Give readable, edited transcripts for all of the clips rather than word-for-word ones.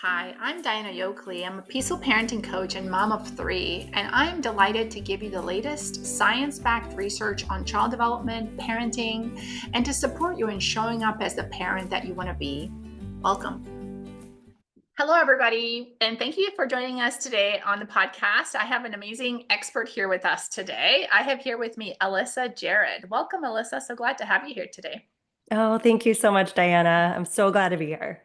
Hi, I'm Dajana Yoakley. I'm a peaceful parenting coach and mom of three, and I'm delighted to give you the latest science backed research on child development, parenting, and to support you in showing up as the parent that you want to be. Welcome. Hello, everybody, and thank you for joining us today on the podcast. I have an amazing expert here with us today. I have here with me Alissa Jerud. Welcome, Alissa. So glad to have you here today. Oh, thank you so much, Diana. I'm so glad to be here.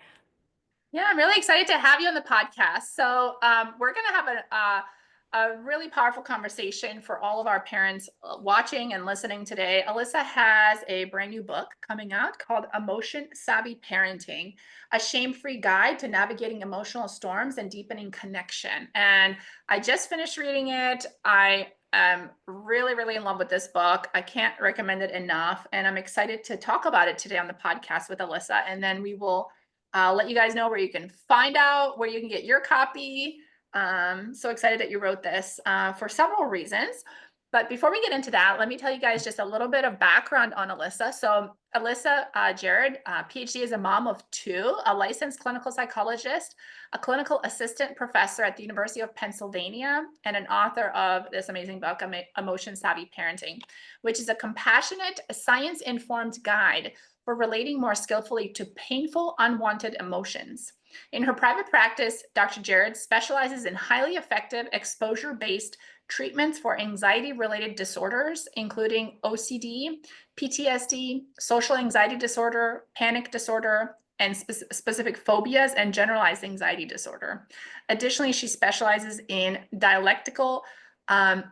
Yeah, I'm really excited to have you on the podcast. So we're going to have a really powerful conversation for all of our parents watching and listening today. Alissa has a brand new book coming out called Emotion Savvy Parenting, a shame-free guide to navigating emotional storms and deepening connection. And I just finished reading it. I am really, really in love with this book. I can't recommend it enough. And I'm excited to talk about it today on the podcast with Alissa. And then we will I'll let you guys know where you can find out where you can get your copy. So excited that you wrote this for several reasons. But before we get into that, let me tell you guys just a little bit of background on Alissa. So Alissa Jerud, PhD, is a mom of two, a licensed clinical psychologist, a clinical assistant professor at the University of Pennsylvania, and an author of this amazing book, Emotion Savvy Parenting, which is a compassionate, science-informed guide for relating more skillfully to painful, unwanted emotions. In her private practice, Dr. Jerud specializes in highly effective exposure-based treatments for anxiety-related disorders, including OCD, PTSD, social anxiety disorder, panic disorder, and specific phobias and generalized anxiety disorder. Additionally, she specializes in dialectical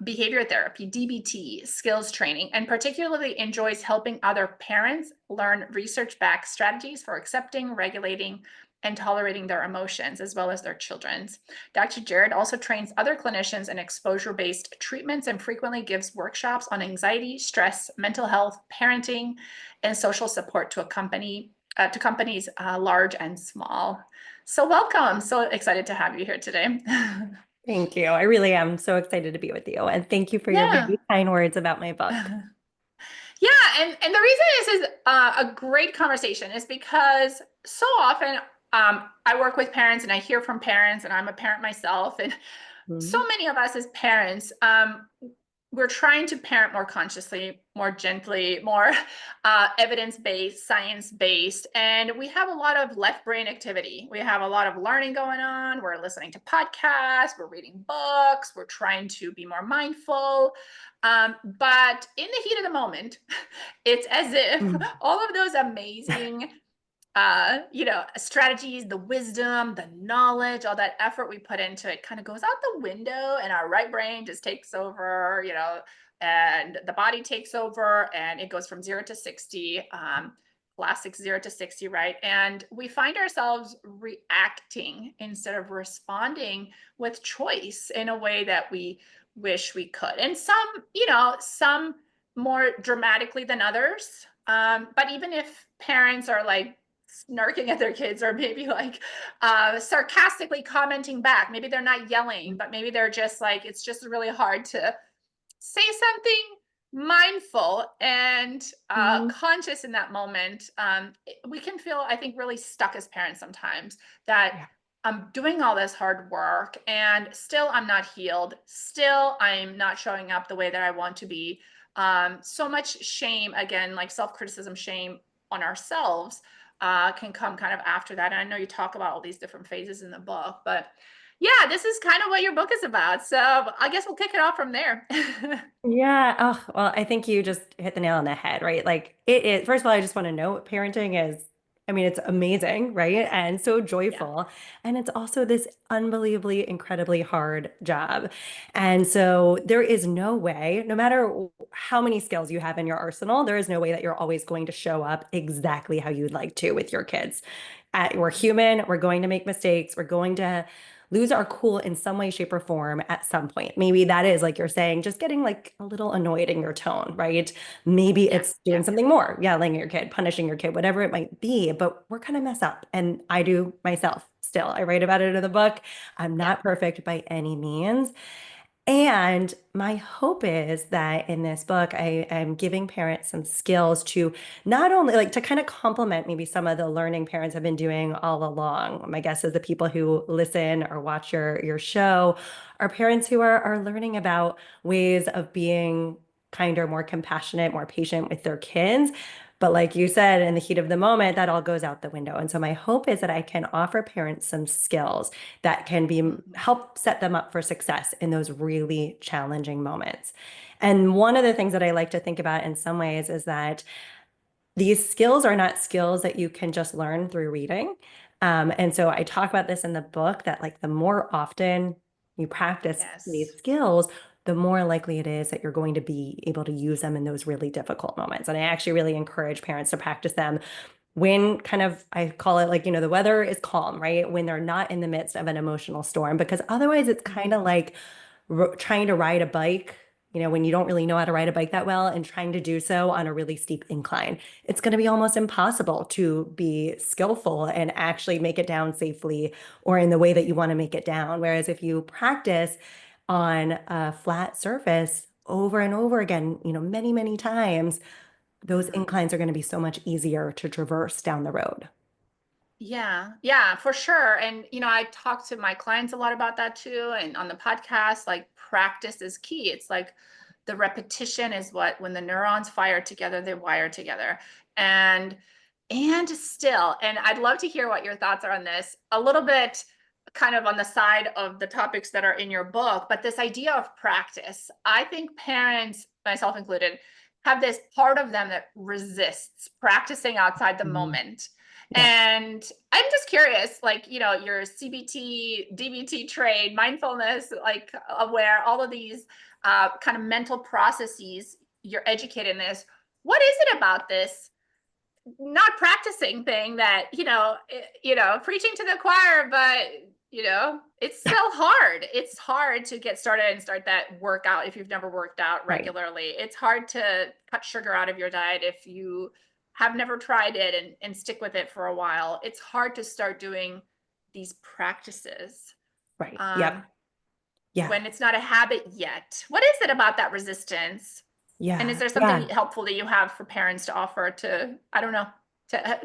behavior therapy, DBT, skills training, and particularly enjoys helping other parents learn research-backed strategies for accepting, regulating, and tolerating their emotions, as well as their children's. Dr. Jerud also trains other clinicians in exposure-based treatments and frequently gives workshops on anxiety, stress, mental health, parenting, and social support to companies large and small. So welcome. So excited to have you here today. Thank you. I really am so excited to be with you. And thank you for your Yeah. very kind words about my book. Yeah, and the reason this is a great conversation is because so often I work with parents and I hear from parents, and I'm a parent myself, and so Mhm. many of us as parents, we're trying to parent more consciously, more gently, more evidence-based, science-based, and we have a lot of left brain activity. We have a lot of learning going on. We're listening to podcasts, we're reading books, we're trying to be more mindful. But in the heat of the moment, it's as if Mm. all of those amazing strategies, the wisdom, the knowledge, all that effort we put into it kind of goes out the window, and our right brain just takes over, and the body takes over, and it goes from 0 to 60. Classic 0 to 60, right? And we find ourselves reacting instead of responding with choice in a way that we wish we could. And some more dramatically than others. But even if parents are like snarking at their kids, or maybe like sarcastically commenting back, maybe they're not yelling, but maybe they're just like, it's just really hard to say something mindful and Mhm. conscious in that moment. We can feel, I think, really stuck as parents sometimes, that Yeah. I'm doing all this hard work and still I'm not healed. Still, I'm not showing up the way that I want to be. So much shame, again, like self-criticism, shame on ourselves can come kind of after that. And I know you talk about all these different phases in the book, but yeah, this is kind of what your book is about. So I guess we'll kick it off from there. Yeah. Oh, well, I think you just hit the nail on the head, right? Like it is, first of all, I just want to note parenting is, I mean, it's amazing, right? And so Yeah. joyful. And it's also this unbelievably, incredibly hard job. And so there is no way, no matter how many skills you have in your arsenal, there is no way that you're always going to show up exactly how you'd like to with your kids. We're human, we're going to make mistakes, we're going to lose our cool in some way, shape, or form at some point. Maybe that is, like you're saying, just getting like a little annoyed in your tone, right? Maybe Yeah. it's Yeah. doing something more, yelling at your kid, punishing your kid, whatever it might be. But we're going to mess up. And I do myself still. I write about it in the book. I'm Yeah. not perfect by any means. And my hope is that in this book, I'm giving parents some skills to not only like to kind of complement maybe some of the learning parents have been doing all along. My guess is the people who listen or watch your show are parents who are learning about ways of being kinder, more compassionate, more patient with their kids. But like you said, in the heat of the moment, that all goes out the window. And so my hope is that I can offer parents some skills that can be Mhm. help set them up for success in those really challenging moments. And one of the things that I like to think about in some ways is that these skills are not skills that you can just learn through reading. And so I talk about this in the book that like the more often you practice these Yes. skills, the more likely it is that you're going to be able to use them in those really difficult moments. And I actually really encourage parents to practice them when kind of I call it like, the weather is calm, right? When they're not in the midst of an emotional storm, because otherwise it's kind of Mhm. like trying to ride a bike, when you don't really know how to ride a bike that well and trying to do so on a really steep incline. It's going to be almost impossible to be skillful and actually make it down safely or in the way that you want to make it down. Whereas if you practice on a flat surface over and over again, many, many times, those Mhm. inclines are going to be so much easier to traverse down the road. Yeah, yeah, for sure. And I talk to my clients a lot about that too. And on the podcast, like practice is key. It's like the repetition is what when the neurons fire together, they wire together. And still, and I'd love to hear what your thoughts are on this. A little bit kind of on the side of the topics that are in your book, but this idea of practice. I think parents, myself included, have this part of them that resists practicing outside the Mhm. moment. Yep. And I'm just curious, like, your CBT, DBT trade, mindfulness, like aware, all of these kind of mental processes, you're educated in this. What is it about this not practicing thing that, preaching to the choir, but, it's still hard. It's hard to get started and start that workout if you've never worked out Right. regularly. It's hard to cut sugar out of your diet if you have never tried it and stick with it for a while. It's hard to start doing these practices Right. um, Yep. Yeah. when it's not a habit yet. What is it about that resistance? And is Yeah. there something Yeah. helpful that you have for parents to offer to, I don't know,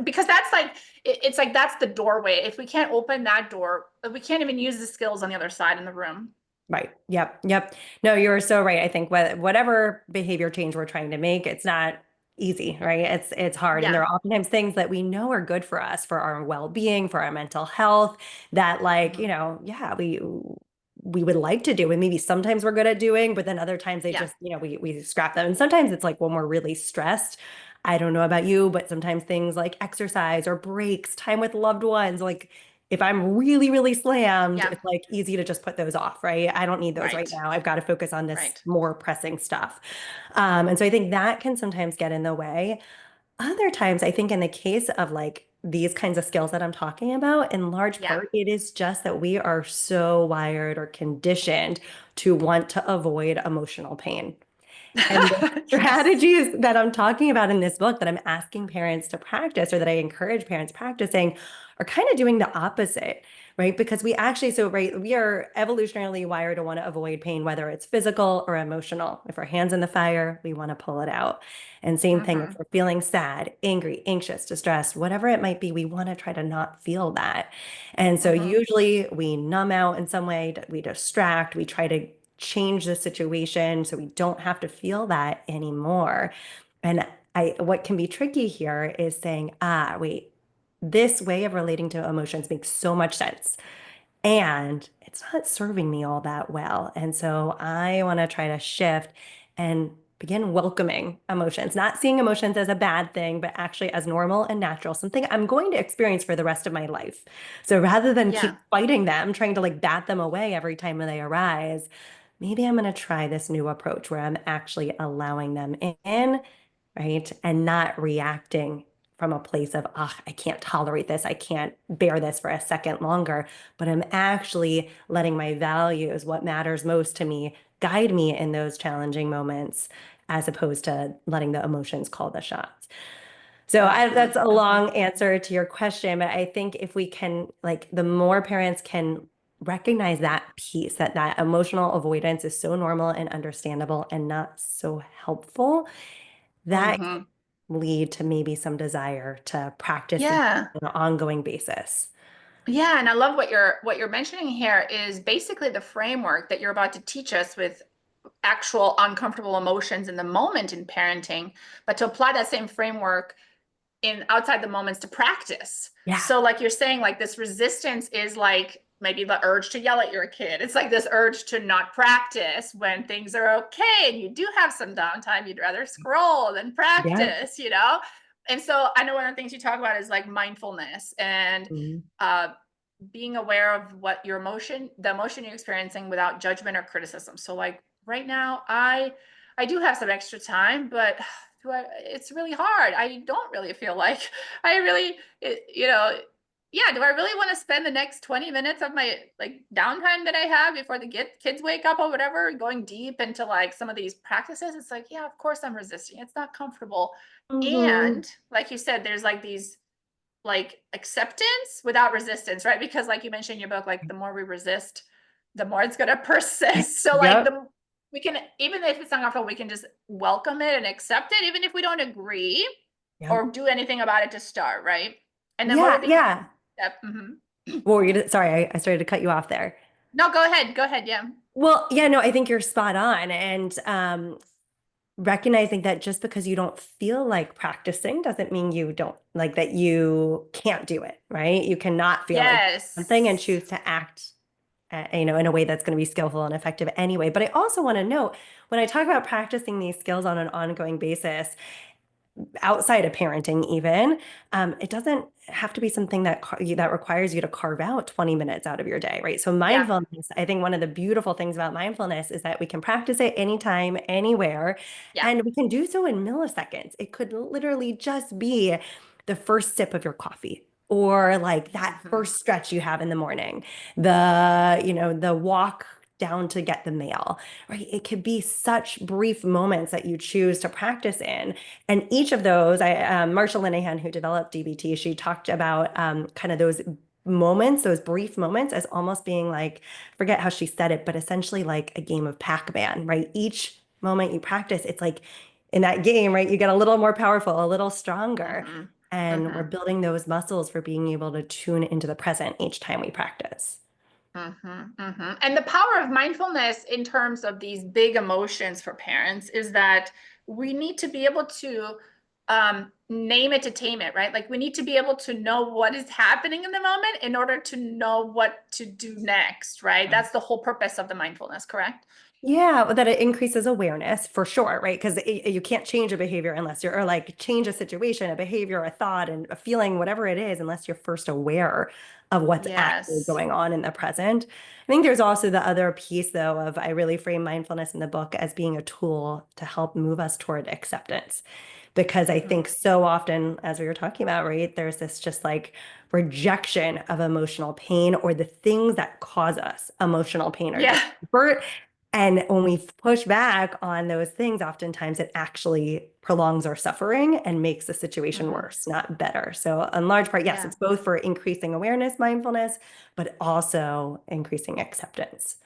because that's like, it's like that's the doorway. If we can't open that door, we can't even use the skills on the other side in the room. Right. Yep. Yep. No, you're so right. I think whatever behavior change we're trying to make, it's not easy, right? It's hard. And there Yeah. are oftentimes things that we know are good for us, for our well-being, for our mental health, that like, Mhm. yeah, we would like to do. And maybe sometimes we're good at doing, but then other times they Yeah. just, we scrap them. And sometimes it's like when we're really stressed. I don't know about you, but sometimes things like exercise or breaks, time with loved ones, like if I'm really, really slammed, Yeah. it's like easy to just put those off, right? I don't need those right Right. now. I've got to focus on this Right. more pressing stuff. And so I think that can sometimes get in the way. Other times, I think in the case of like these kinds of skills that I'm talking about, in large Yeah. part, it is just that we are so wired or conditioned to want to avoid emotional pain. And the Yes. strategies that I'm talking about in this book that I'm asking parents to practice or that I encourage parents practicing are kind of doing the opposite, right? Because we actually, so right, we are evolutionarily wired to want to avoid pain, whether it's physical or emotional. If our hand's in the fire, we want to pull it out. And same thing if Hmm. we're feeling sad, angry, anxious, distressed, whatever it might be, we want to try to not feel that. And so Hmm. usually we numb out in some way, we distract, we try to change the situation so we don't have to feel that anymore. And what can be tricky here is saying, wait, this way of relating to emotions makes so much sense. And it's not serving me all that well. And so I want to try to shift and begin welcoming emotions, not seeing emotions as a bad thing, but actually as normal and natural, something I'm going to experience for the rest of my life. So rather than keep Yeah. fighting them, trying to like bat them away every time they arise, maybe I'm going to try this new approach where I'm actually allowing them in, right? And not reacting from a place of, I can't tolerate this. I can't bear this for a second longer. But I'm actually letting my values, what matters most to me, guide me in those challenging moments, as opposed to letting the emotions call the shots. So Hmm. that's a Hmm. long answer to your question, but I think if we can, like, the more parents can recognize that piece, that emotional avoidance is so normal and understandable and not so helpful, that Hmm. lead to maybe some desire to practice on Yeah. an ongoing basis. Yeah, and I love what you're mentioning here is basically the framework that you're about to teach us with actual uncomfortable emotions in the moment in parenting, but to apply that same framework in outside the moments to practice. Yeah. So like you're saying, like this resistance is like maybe the urge to yell at your kid. It's like this urge to not practice when things are okay and you do have some downtime. You'd rather scroll than Yeah. practice, you know? And so I know one of the things you talk about is like mindfulness and Mhm. uh, being aware of what your emotion, the emotion you're experiencing without judgment or criticism. So like right now, I do have some extra time, but it's really hard. I don't really feel like I really, you know, yeah, do I really want to spend the next 20 minutes of my like downtime that I have before the kids wake up or whatever, going deep into like some of these practices? It's like, yeah, of course I'm resisting. It's not comfortable. Mhm. And like you said, there's like these like acceptance without resistance, right? Because like you mentioned in your book, like the more we resist, the more it's gonna persist. So like Yep. the we can, even if it's uncomfortable, we can just welcome it and accept it, even if we don't agree Yep. or do anything about it to start, right? And then what Yeah. would be the Yeah. step? Mhm. Well, sorry, I started to cut you off there. No, go ahead. Go ahead. Yeah. Well, yeah, no, I think you're spot on. And recognizing that just because you don't feel like practicing doesn't mean you don't like that you can't do it, right? You cannot feel like something and Yes. choose to act, in a way that's going to be skillful and effective anyway. But I also want to note when I talk about practicing these skills on an ongoing basis, outside of parenting even, it doesn't have to be something that requires you to carve out 20 minutes out of your day, right? So Yeah. mindfulness, I think one of the beautiful things about mindfulness is that we can practice it anytime, anywhere, Yeah. and we can do so in milliseconds. It could literally just be the first sip of your coffee, or like that Hmm. first stretch you have in the morning, the walk down to get the mail, right? It could be such brief moments that you choose to practice in. And each of those, Marsha Linehan, who developed DBT, she talked about kind of those moments, those brief moments, as almost being like, forget how she said it, but essentially like a game of Pac-Man, right? Each moment you practice, it's like in that game, right? You get a little more powerful, a little stronger. Hmm. And we're Hmm. building those muscles for being able to tune into the present each time we practice. And the power of mindfulness in terms of these big emotions for parents is that we need to be able to name it to tame it, right? Like we need to be able to know what is happening in the moment in order to know what to do next, right? That's the whole purpose of the mindfulness, correct? Yeah, that it increases awareness for sure, right? Because you can't change a behavior unless you're, or like change a situation, a behavior, a thought, and a feeling, whatever it is, unless you're first aware of what's actually Yes. going on in the present. I think there's also the other piece, though, of I really frame mindfulness in the book as being a tool to help move us toward acceptance. Because I Mhm. think so often, as we were talking about, right, there's this just like rejection of emotional pain or the things that cause us emotional pain or Yeah. discomfort. And when we push back on those things, oftentimes it actually prolongs our suffering and makes the situation Hmm. worse, not better. So, in large part, yes, Yeah. it's both for increasing awareness, mindfulness, but also increasing acceptance.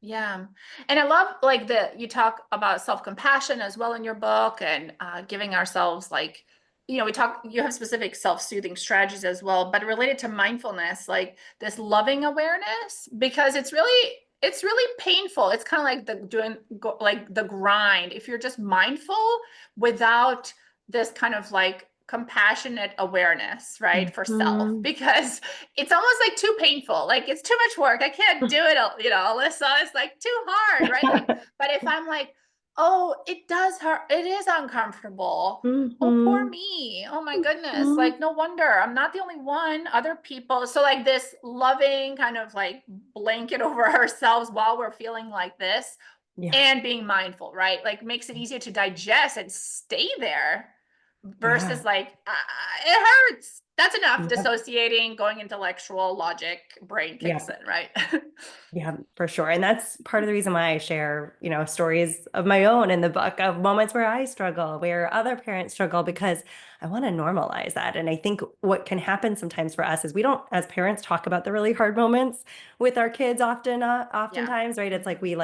Yeah. And I love like the you talk about self-compassion as well in your book and giving ourselves like, we talk, you have specific self-soothing strategies as well, but related to mindfulness, like this loving awareness, because it's really painful. It's kind of like like the grind. If you're just mindful without this kind of like compassionate awareness, right, for self, Mhm. because it's almost like too painful. Like it's too much work. I can't do it, Alyssa. It's like too hard, right? Like, but if I'm like, oh, it does hurt, it is uncomfortable. Oh, poor Mhm. me. Oh my goodness. Mhm. Like, no wonder I'm not the only one. Other people. So, like, this loving kind of like blanket over ourselves while we're feeling like this Yeah. and being mindful, right? Like, makes it easier to digest and stay there Yeah. versus like it hurts. That's enough. Yeah. Dissociating, going intellectual, logic, brain kicks Yeah. in, right? Yeah, for sure. And that's part of the reason why I share, stories of my own in the book of moments where I struggle, where other parents struggle, because I want to normalize that. And I think what can happen sometimes for us is we don't, as parents, talk about the really hard moments with our kids Yeah. oftentimes, right? It's like Mhm. we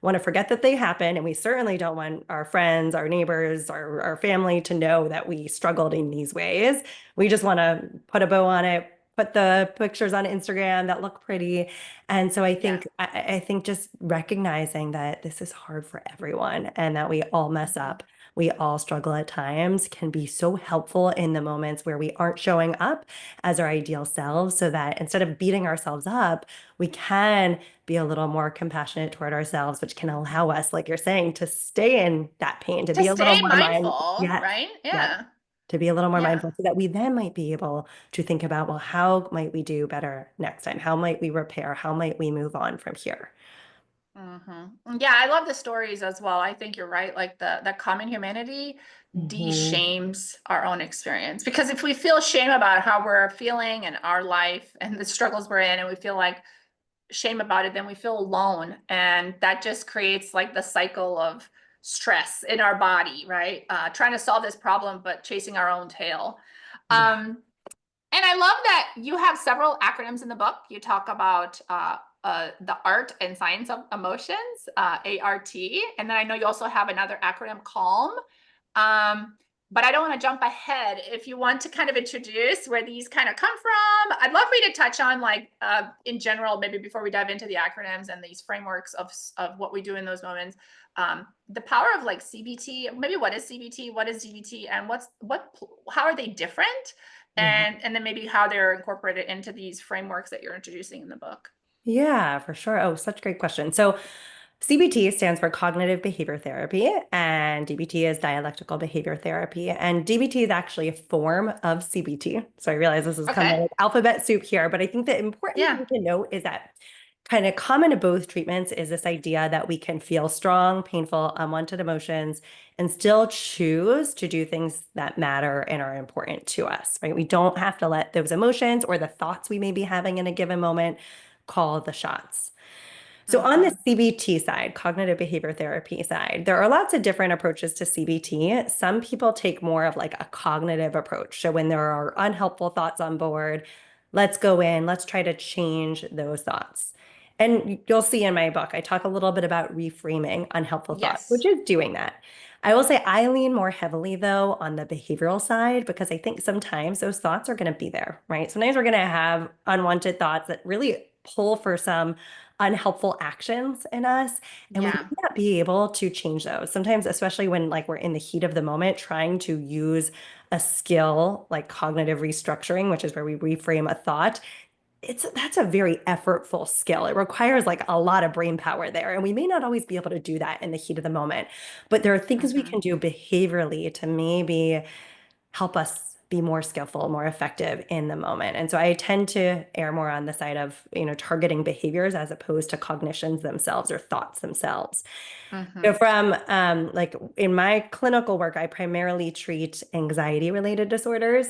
want to forget that they happen, and we certainly don't want our friends, our neighbors, our family to know that we struggled in these ways. We just want to put a bow on it, put the pictures on Instagram that look pretty. And so Yeah. I think just recognizing that this is hard for everyone and that we all mess Mhm. up, we all struggle at times, can be so helpful in the moments where we aren't showing up as our ideal selves, so that instead of beating ourselves up, we can be a little more compassionate toward ourselves, which can allow us, like you're saying, to stay in that pain, to To be a little stay more mind. mindful, Yes. right? Yes. Yeah. To be a little more Yeah. mindful so that we then might be able to think about, well, how might we do better next time? How might we repair? How might we move on from here? Yeah, I love the stories as well. I think you're right. Like the common humanity Mhm. de-shames our own experience. Because if we feel shame about how we're feeling and our life and the struggles we're in, and we feel like shame about it, then we feel alone. And that just creates like the cycle of stress in our body, right? Trying to solve this problem, but chasing our own tail. Yeah. Um, and I love that you have several acronyms in the book. You talk about the art and science of emotions, ART. And then I know you also have another acronym, CALM. Um, but I don't want to jump ahead. If you want to kind of introduce where these kind of come from, I'd love for you to touch on, like, in general, maybe before we dive into the acronyms and these frameworks of what we do in those moments. The power of like CBT, maybe what is CBT, what is DBT, and how are they different? Yeah. And then maybe how they're incorporated into these frameworks that you're introducing in the book. Yeah, for sure. Oh, such a great question. So CBT stands for cognitive behavior therapy, and DBT is dialectical behavior therapy. And DBT is actually a form of CBT. So I realize this is kind of Okay. like alphabet soup here, but I think the important Yeah. thing to note is that kind of common to both treatments is this idea that we can feel strong, painful, unwanted emotions and still choose to do things that matter and are important to us, right? We don't have to let those emotions or the thoughts we may be having in a given moment call the shots. So on the Mm-hmm. CBT side, cognitive behavior therapy side, there are lots of different approaches to CBT. Some people take more of like a cognitive approach. So when there are unhelpful thoughts on board, let's go in, let's try to change those thoughts. And you'll see in my book, I talk a little bit about reframing unhelpful thoughts, which Yes. is doing that. I will say I lean more heavily though on the behavioral side because I think sometimes those thoughts are going to be there, right? Sometimes we're going to have unwanted thoughts that really pull for some unhelpful actions in us, and we Yeah. may not be able to change those sometimes, especially when like we're in the heat of the moment trying to use a skill like cognitive restructuring, which is where we reframe a thought. That's a very effortful skill. It requires like a lot of brain power there, and we may not always be able to do that in the heat of the moment, but there are things we Mm-hmm. can do behaviorally to maybe help us be more skillful, more effective in the moment. And so I tend to err more on the side of, targeting behaviors as opposed to cognitions themselves or thoughts themselves. So Mm-hmm. from like in my clinical work, I primarily treat anxiety related disorders.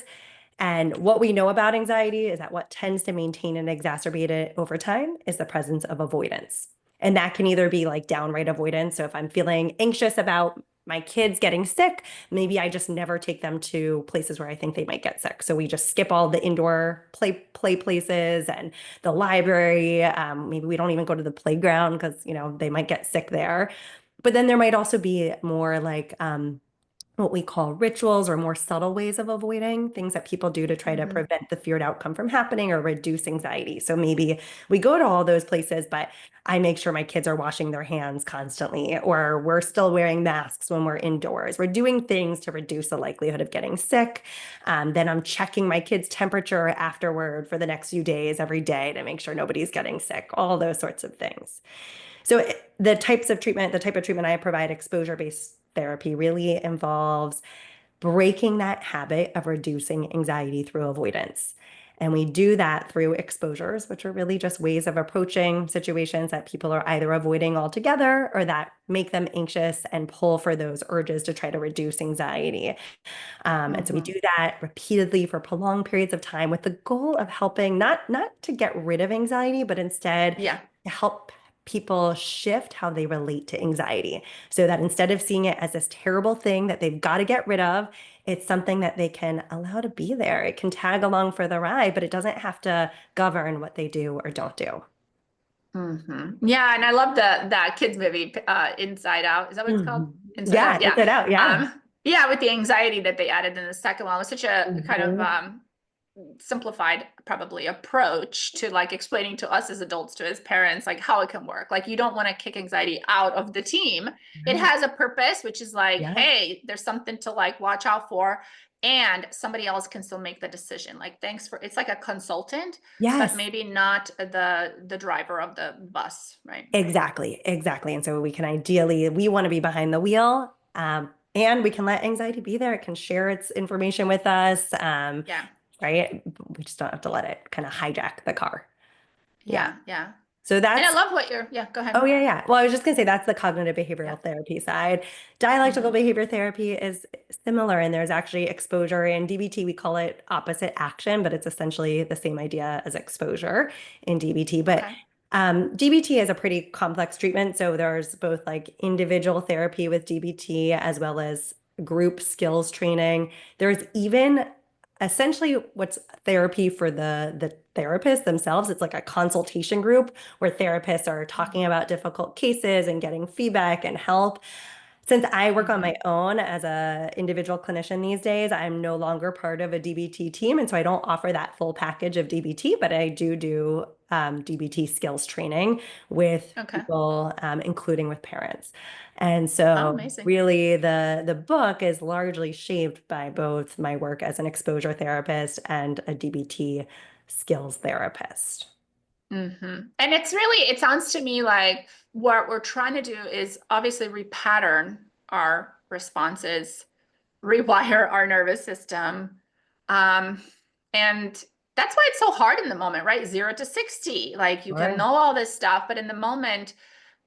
And what we know about anxiety is that what tends to maintain and exacerbate it over time is the presence of avoidance. And that can either be like downright avoidance. So if I'm feeling anxious about my kids getting sick, maybe I just never take them to places where I think they might get sick. So we just skip all the indoor play places and the library. Maybe we don't even go to the playground because, they might get sick there. But then there might also be more like what we call rituals or more subtle ways of avoiding things that people do to try to Mm-hmm. prevent the feared outcome from happening or reduce anxiety. So maybe we go to all those places, but I make sure my kids are washing their hands constantly, or we're still wearing masks when we're indoors. We're doing things to reduce the likelihood of getting sick. Then I'm checking my kids' temperature afterward for the next few days every day to make sure nobody's getting sick, all those sorts of things. So the type of treatment I provide, exposure-based therapy, really involves breaking that habit of reducing anxiety through avoidance. And we do that through exposures, which are really just ways of approaching situations that people are either avoiding altogether or that make them anxious and pull for those urges to try to reduce anxiety. And so we Mm-hmm. do that repeatedly for prolonged periods of time with the goal of helping not to get rid of anxiety, but instead Yeah. to help people shift how they relate to anxiety so that instead of seeing it as this terrible thing that they've got to get rid of, it's something that they can allow to be there. It can tag along for the ride, but it doesn't have to govern what they do or don't do. Yeah, and I love that kids movie, Inside Out. Is that what it's called? Mhm. Inside Yeah, Out. Yeah. inside out. Yeah. Yeah, with the anxiety that they added in the second one, it was such a kind of Mhm. simplified probably approach to like explaining to us as adults, to as parents, like how it can work. Like you don't want to kick anxiety out of the team. It Right. has a purpose, which is like, Yeah. hey, there's something to like watch out for, and somebody else can still make the decision. Like thanks for, it's like a consultant, but Yes. maybe not the driver of the bus, right? Exactly, exactly. And so we can ideally, we want to be behind the wheel, and we can let anxiety be there. It can share its information with us, Yeah. right? We just don't have to let it kind of hijack the car. Yeah. Yeah, yeah. So And I that's, love what you're, yeah, go oh ahead. yeah, yeah. Well, I was just gonna say that's the cognitive Yeah. behavioral therapy side. Dialectical Hmm. behavior therapy is similar, and there's actually exposure. In DBT, we call it opposite action, but it's essentially the same idea as exposure in DBT. But Okay. DBT is a pretty complex treatment, so there's both like individual therapy with DBT as well as group skills training. There's even essentially what's therapy for the therapists themselves. It's like a consultation group where therapists are talking about difficult cases and getting feedback and help. Since I work on Mm-hmm. my own as a individual clinician these days, I'm no longer part of a DBT team, and so I don't offer that full package of DBT, but I do DBT skills training with Okay. people, including with parents. And Oh, so amazing. really the book is largely shaped by both my work as an exposure therapist and a DBT skills therapist. And it's really, it sounds to me like what we're trying to do is obviously repattern our responses, rewire our nervous system. Um, and that's why it's so hard in the moment, right? 0 to 60. Like you can Sure. know all this stuff, but in the moment,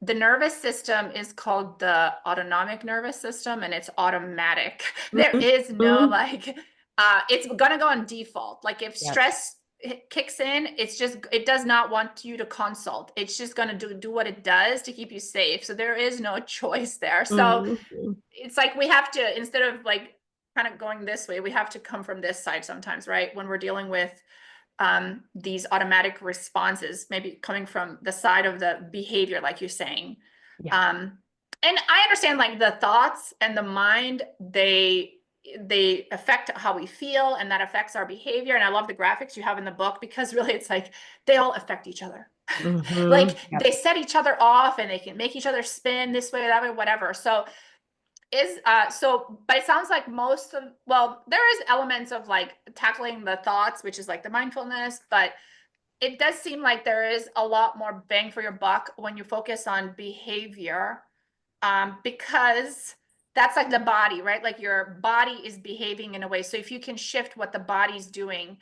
the nervous system is called the autonomic nervous system and it's automatic. There Mhm. is no Mhm. like, it's gonna go on default. Like if Yep. stress kicks in, it's just, it does not want you to consult. It's just gonna do what it does to keep you safe. So there is no choice there. So Mhm. it's like we have to, instead of like kind of going this way, we have to come from this side sometimes, right? When we're dealing with these automatic responses, maybe coming from the side of the behavior, like you're saying. Yeah. Um, and I understand like the thoughts and the mind, they affect how we feel and that affects our behavior. And I love the graphics you have in the book because really it's like they all affect each other. Like Yep. they set each other off and they can make each other spin this way, that way, whatever. So but it sounds like most of, well, there is elements of like tackling the thoughts, which is like the mindfulness, but it does seem like there is a lot more bang for your buck when you focus on behavior, because that's like the body, right? Like your body is behaving in a way. So if you can shift what the body's doing,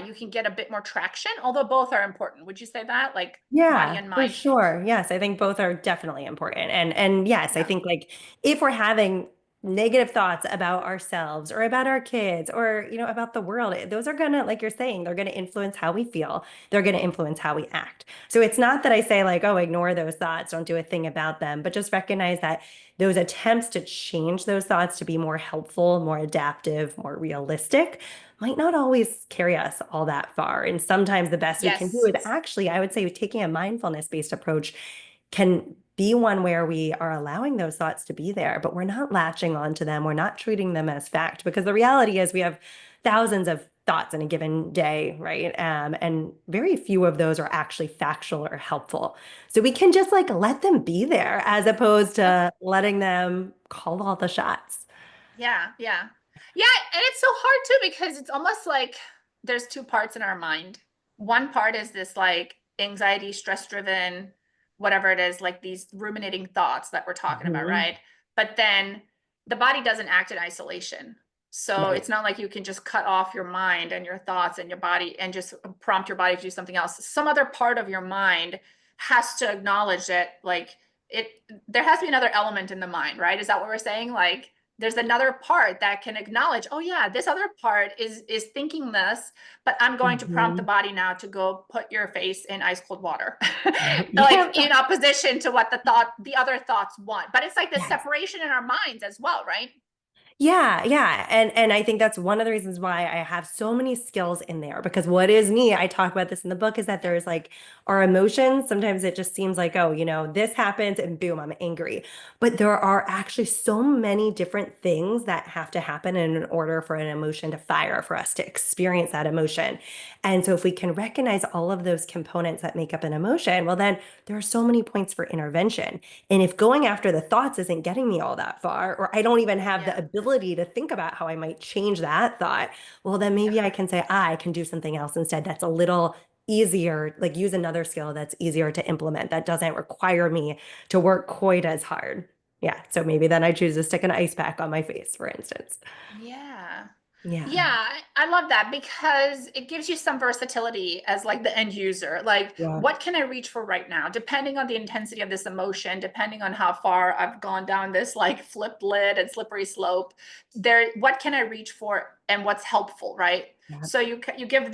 you can get a bit more traction, although both are important. Would you say that? Like body Yeah, and for mind? sure. Yes, I think both are definitely important. And yes, I Yeah. think like if we're having negative thoughts about ourselves or about our kids or about the world, those are gonna, like you're saying, they're gonna influence how we feel. They're gonna influence how we act. So it's not that I say like, oh, ignore those thoughts, don't do a thing about them, but just recognize that those attempts to change those thoughts to be more helpful, more adaptive, more realistic might not always carry us all that far. And sometimes the best we can do Yes. is actually, I would say, taking a mindfulness-based approach can be one where we are allowing those thoughts to be there, but we're not latching onto them. We're not treating them as fact because the reality is we have thousands of thoughts in a given day, right? And very few of those are actually factual or helpful. So we can just like let them be there as opposed to letting them call all the shots. Yeah, yeah. Yeah, and it's so hard too because it's almost like there's two parts in our mind. One part is this like anxiety, stress driven, whatever it is, like these ruminating thoughts that we're talking about, Mhm. right? But then the body doesn't act in isolation. So Right. it's not like you can just cut off your mind and your thoughts and your body and just prompt your body to do something else. Some other part of your mind has to acknowledge that like it there has to be another element in the mind, right? Is that what we're saying? Like there's another part that can acknowledge, oh yeah, this other part is thinking this, but I'm going to prompt the Mhm. body now to go put your face in ice cold water. Yep. Like Yep. in opposition to what the other thoughts want. But it's like the Yes. separation in our minds as well, right? Yeah, yeah. And I think that's one of the reasons why I have so many skills in there because what is me, I talk about this in the book, is that Yeah. there's like our emotions. Sometimes it just seems like, oh, this happens and boom, I'm angry. But there are actually so many different things that have to happen in order for an emotion to fire, for us to experience that emotion. And so if we can recognize all of those components that make up an emotion, well, then there are so many points for intervention. And if going after the thoughts isn't getting me all that far, or I don't even have the Yeah. ability to think about how I might change that thought, well, then Yeah. maybe I can say, I can do something else instead that's a little easier, like use another skill that's easier to implement, that doesn't require me to work quite as hard. Yeah. So maybe then I choose to stick an ice pack on my face, for instance. Yeah. Yeah. Yeah, I love that because it gives you some versatility as like the end user. Like, Yeah. what can I reach for right now? Depending on the intensity of this emotion, depending on how far I've gone down this like flipped lid and slippery slope, what can I reach for and what's helpful, right? Yeah. So you give,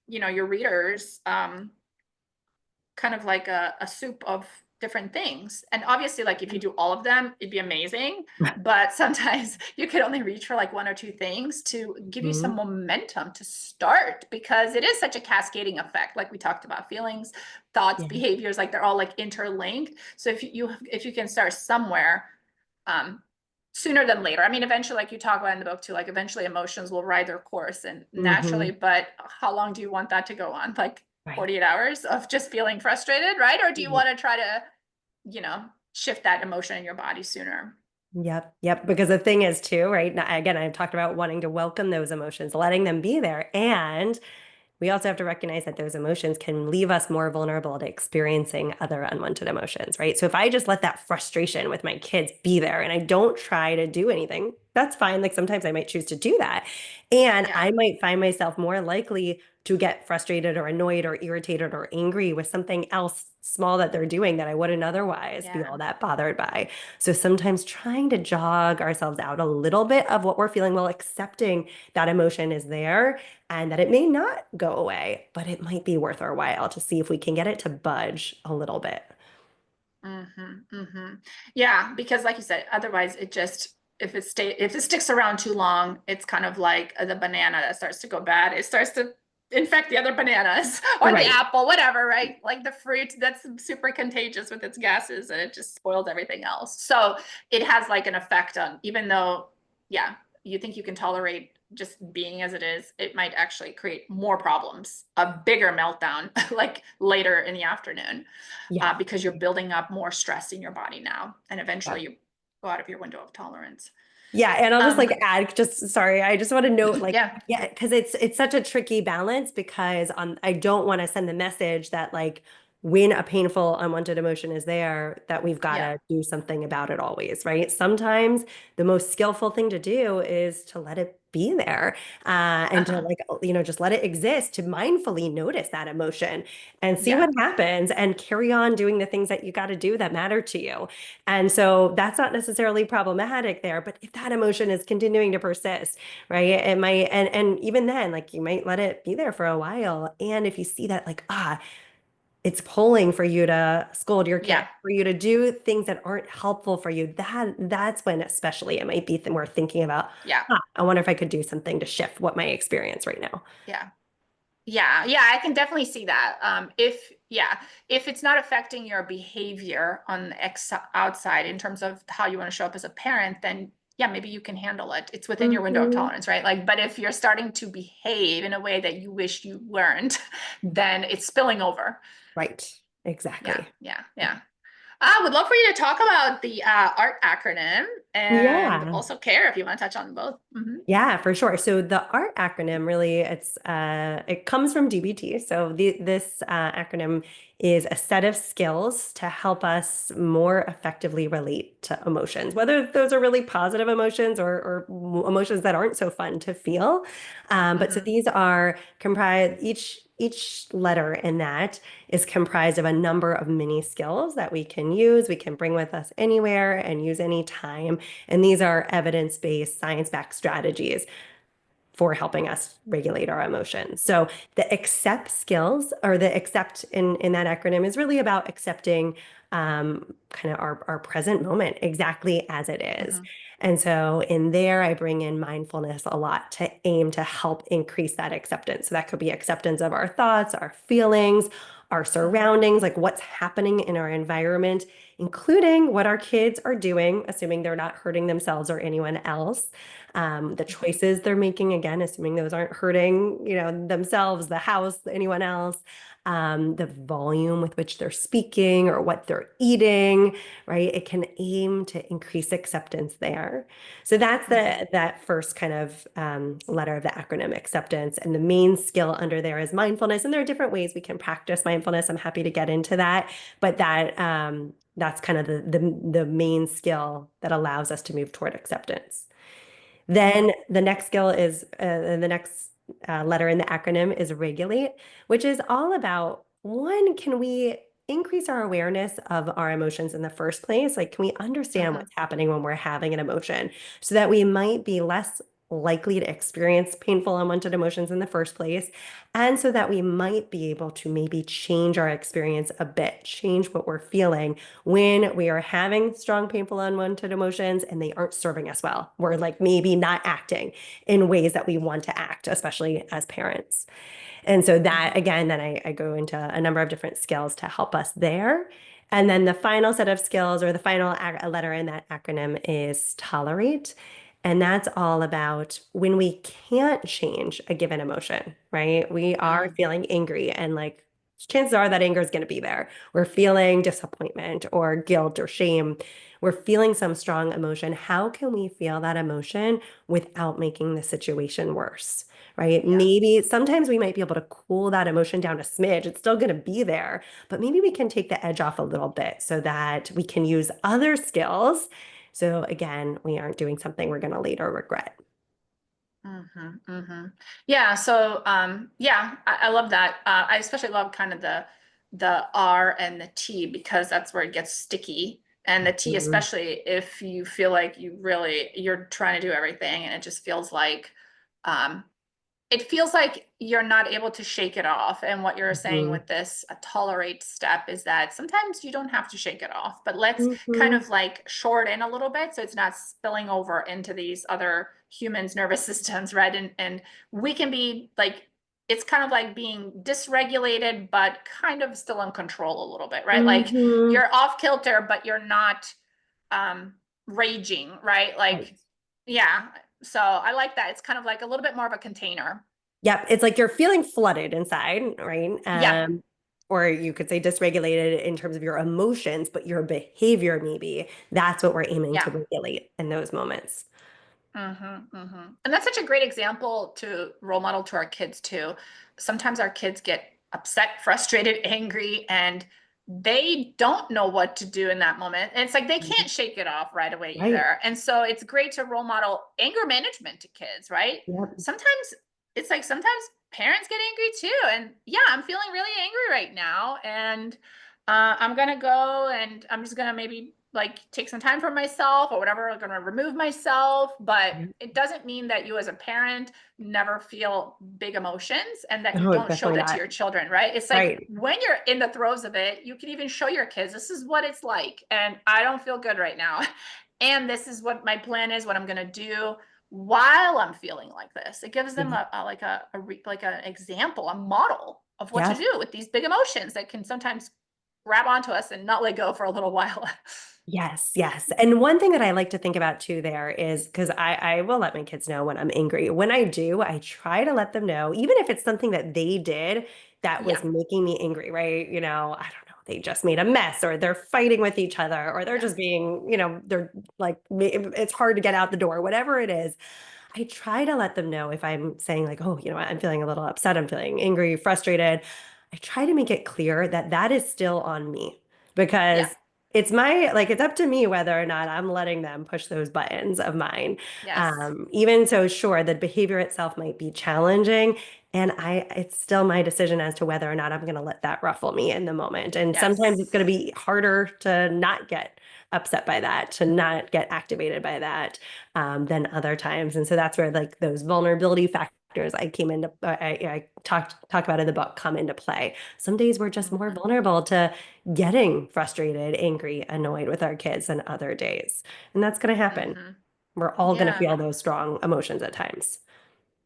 your readers kind of like a soup of different things. And obviously, like if you do all of them, it'd be amazing. But sometimes you could only reach for like one or two things to give you some Mhm. momentum to start because it is such a cascading effect. Like we talked about feelings, thoughts, Yeah. behaviors, like they're all like interlinked. So if you can start somewhere, um, sooner than later. I mean, eventually, like you talk about in the book too, like eventually emotions will ride their course and naturally, Hmm. but how long do you want that to go on? Like Right. 48 hours of just feeling frustrated, right? Or do you Right. want to try to, shift that emotion in your body sooner? Yep, yep. Because the thing is, too, right? Now, again, I've talked about wanting to welcome those emotions, letting them be there. And we also have to recognize that those emotions can leave us more vulnerable to experiencing other unwanted emotions, right? So if I just let that frustration with my kids be there and I don't try to do anything, that's fine. Like sometimes I might choose to do that. And Yeah. I might find myself more likely to get frustrated or annoyed or irritated or angry with something else small that they're doing that I wouldn't otherwise be Yeah. all that bothered by. So sometimes trying to jog ourselves out a little bit of what we're feeling while accepting that emotion is there and that it may not go away, but it might be worth our while to see if we can get it to budge a little bit. Yeah, because like you said, otherwise it just if it sticks around too long, it's kind of like the banana that starts to go bad. It starts to infect the other bananas or the Right. apple, whatever, right? Like the fruit that's super contagious with its gases and it just spoils everything else. So it has like an effect on, even though, yeah, you think you can tolerate just being as it is, it might actually create more problems, a bigger meltdown like later in the afternoon, Yeah. because you're building up more stress in your body now, and Yeah. eventually you go out of your window of tolerance. Yeah, and I'll just Um, like add, just sorry, I just want to note like yeah, yeah, because it's such a tricky balance because I don't want to send the message that like when a painful unwanted emotion is there that we've got yeah, to do something about it always, right? Sometimes the most skillful thing to do is to let it be there and to uh-huh, like just let it exist, to mindfully notice that emotion and see yeah, what happens and carry on doing the things that you got to do that matter to you. And so that's not necessarily problematic there, but if that emotion is continuing to persist, right, it might, and even then, like you might let it be there for a while. And if you see that, like, it's pulling for you to scold your kid, yeah, for you to do things that aren't helpful for you, that's when especially it might be worth thinking about, yeah, I wonder if I could do something to shift what my experience right now. yeah. Yeah, I can definitely see that. If it's not affecting your behavior on the outside in terms of how you want to show up as a parent, then yeah, maybe you can handle it. It's within your window of Mhm. tolerance, right? Like, but if you're starting to behave in a way that you wish you weren't, then it's spilling over. Right. Yeah, Exactly. yeah. I would love for you to talk about the ART acronym and Yeah. also CARE if you want to touch on both. Yeah, for sure. So the ART acronym really it comes from DBT. So this acronym is a set of skills to help us more effectively relate to emotions, whether those are really positive emotions or emotions that aren't so fun to feel. But so Hmm. these are comprised, each each letter in that is comprised of a number of mini skills that we can use, we can bring with us anywhere and use anytime. And these are evidence-based, science-backed strategies for helping us regulate our emotions. So the accept skills, or the accept in that acronym, is really about accepting kind of our present moment exactly as it is. Mhm. And so in there, I bring in mindfulness a lot to aim to help increase that acceptance. So that could be acceptance of our thoughts, our feelings, our Mhm. surroundings, like what's happening in our environment, including what our kids are doing, assuming they're not hurting themselves or anyone else, the Mhm. choices they're making, again, assuming those aren't hurting, themselves, the house, anyone else, the volume with which they're speaking or what they're eating, right? It can aim to increase acceptance there. So that's Mhm. that first kind of letter of the acronym, acceptance. And the main skill under there is mindfulness. And there are different ways we can practice mindfulness. I'm happy to get into that, but that's kind of the main skill that allows us to move toward acceptance. Then Mhm. the next skill is the next letter in the acronym is regulate, which is all about one, can we increase our awareness of our emotions in the first place? Like, can we understand Mhm. what's happening when we're having an emotion so that we might be less likely to experience painful, unwanted emotions in the first place? And so that we might be able to maybe change our experience a bit, change what we're feeling when we are having strong, painful, unwanted emotions and they aren't serving us well. We're like maybe not acting in ways that we want to act, especially as parents. And so that, Mhm. again, then I go into a number of different skills to help us there. And then the final set of skills, or the final letter in that acronym, is tolerate. And that's all about when we can't change a given emotion, right? We are Mhm. feeling angry, and like chances are that anger is going to be there. We're feeling disappointment or guilt or shame. We're feeling some strong emotion. How can we feel that emotion without making the situation worse? Right? Yeah. Maybe sometimes we might be able to cool that emotion down a smidge. It's still going to be there, but maybe we can take the edge off a little bit so that we can use other skills. So again, we aren't doing something we're going to later regret. Mhm. Mhm. Yeah. So, yeah, I love that. I especially love kind of the R and the T, because that's where it gets sticky. And the T, Mhm. especially if you feel like you're trying to do everything, and it just um, feels like you're not able to shake it off. And what you're saying Mhm. with this tolerate step is that sometimes you don't have to shake it off, but let's kind Mhm. of like short in a little bit so it's not spilling over into these other humans' nervous systems, right? And we can be like, it's kind of like being dysregulated, but kind of still in control a little bit, right? Like Mhm. you're off kilter, but you're not um raging, right? Right. Like, yeah. So I like that. It's kind of like a little bit more of a container. Yep. It's like you're feeling flooded inside, right? Yep. Or you could say dysregulated in terms of your emotions, but your behavior maybe. That's what we're aiming to Yeah. regulate in those moments. And that's such a great example to role model to our kids too. Sometimes our kids get upset, frustrated, angry, and they don't know what to do in that moment. And it's like they can't shake it off right away Right. either. And so it's great to role model anger management to kids, right? Yep. Sometimes it's like sometimes parents get angry too. And yeah, I'm feeling really angry right now. And I'm gonna go and I'm just gonna maybe like take some time for myself or whatever. I'm gonna remove myself, but it doesn't mean that you as a parent never feel big emotions and that you No, don't show definitely that to not. your children, right? It's like Right. when you're in the throes of it, you can even show your kids this is what it's like, and I don't feel good right now, and this is what my plan is, what I'm gonna do while I'm feeling like this. It gives them like an example, a model of what to Yeah. do with these big emotions that can sometimes grab onto us and not let go for a little while. Yes, yes. And one thing that I like to think about too there is because I will let my kids know when I'm angry. When I do, I try to let them know, even if it's something that they did that Yeah, was making me angry, right? I don't know, they just made a mess or they're fighting with each other or they're yeah. just being, they're like, it's hard to get out the door, whatever it is. I try to let them know if I'm saying like, oh, I'm feeling a little upset, I'm feeling angry, frustrated. I try to make it clear that that is still on me Yeah. because it's my like it's up to me whether or not I'm letting them push those buttons of mine. Yes. Even so, sure, the behavior itself might be challenging, and it's still my decision as to whether or not I'm going to let that ruffle me in the moment. And sometimes it's going to Yes. be harder to not get upset by that, to not get activated by that, than other times. And so that's where like those vulnerability factors I came into, I talk about in the book come into play. Some days we're just more Hmm. vulnerable to getting frustrated, angry, annoyed with our kids than other days. And that's going to happen. Hmm. We're all going to Yeah. feel those strong emotions at times.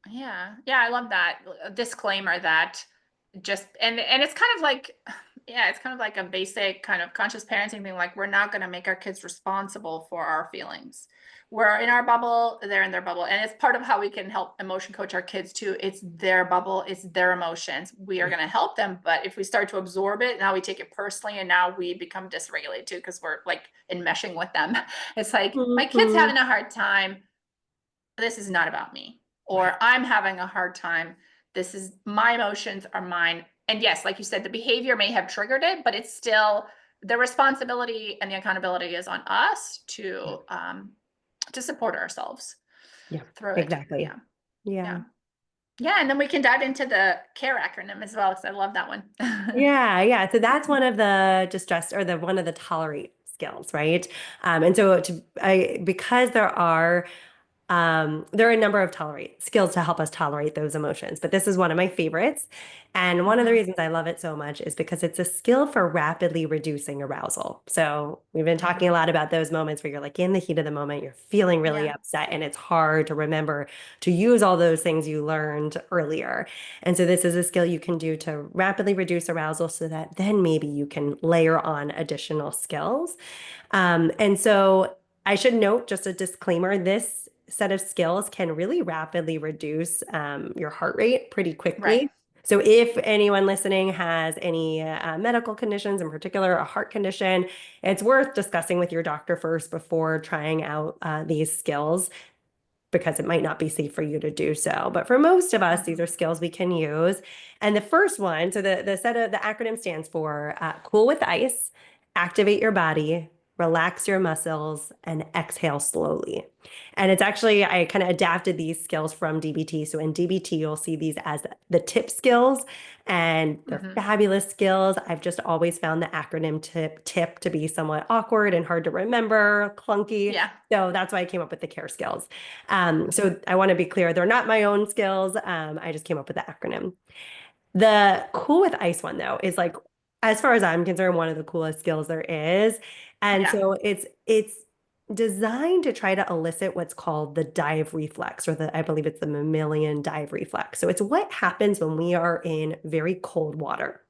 Yeah. Yeah, I love that. A disclaimer that just and it's kind of like yeah, it's kind of like a basic kind of conscious parenting thing. Like we're not gonna make our kids responsible for our feelings. We're in our bubble, they're in their bubble. And it's part of how we can help emotion coach our kids too. It's their bubble, it's their emotions. We are Yeah. gonna help them, but if we start to absorb it, now we take it personally and now we become dysregulated too, because we're like enmeshing with them. It's like my kid's Mhm. having a hard time, this is not about me. Right. Or I'm having a hard time. This is my emotions are mine. And yes, like you said, the behavior may have triggered it, but it's still the responsibility and the accountability is on us to support ourselves Yeah, through it. exactly. Yeah. Yeah. Yeah. Yeah. And then we can dive into the CARE acronym as well, because I love that one. Yeah, yeah. So that's one of the distress or the one of the tolerate skills, right? And so because there are a number of tolerate skills to help us tolerate those emotions, but this is one of my favorites. And one of the Hmm. reasons I love it so much is because it's a skill for rapidly reducing arousal. So we've been talking a Hmm. lot about those moments where you're like in the heat of the moment, you're feeling really Yeah. upset, and it's hard to remember to use all those things you learned earlier. And so this is a skill you can do to rapidly reduce arousal so that then maybe you can layer on additional skills. And so I should note just a disclaimer, this set of skills can really rapidly reduce your heart rate pretty Right. quickly. So if anyone listening has any medical conditions, in particular a heart condition, it's worth discussing with your doctor first before trying out these skills because it might not be safe for you to do so. But for most of us, these Hmm. are skills we can use. And the first one, so the acronym stands for cool with ice, activate your body, relax your muscles, and exhale slowly. And it's actually, I kind of adapted these skills from DBT. So in DBT, you'll see these as the tip skills, and they're Hmm. fabulous skills. I've just always found the acronym tip to be somewhat awkward and hard to remember, clunky. Yeah. So that's why I came up with the care skills. So I want to be clear, they're not my own skills. I just came up with the acronym. The cool with ice one though is like, as far as I'm concerned, one of the coolest skills there is. And Yeah. so it's designed to try to elicit what's called the dive reflex, or I believe it's the mammalian dive reflex. So it's what happens when we are in very cold water.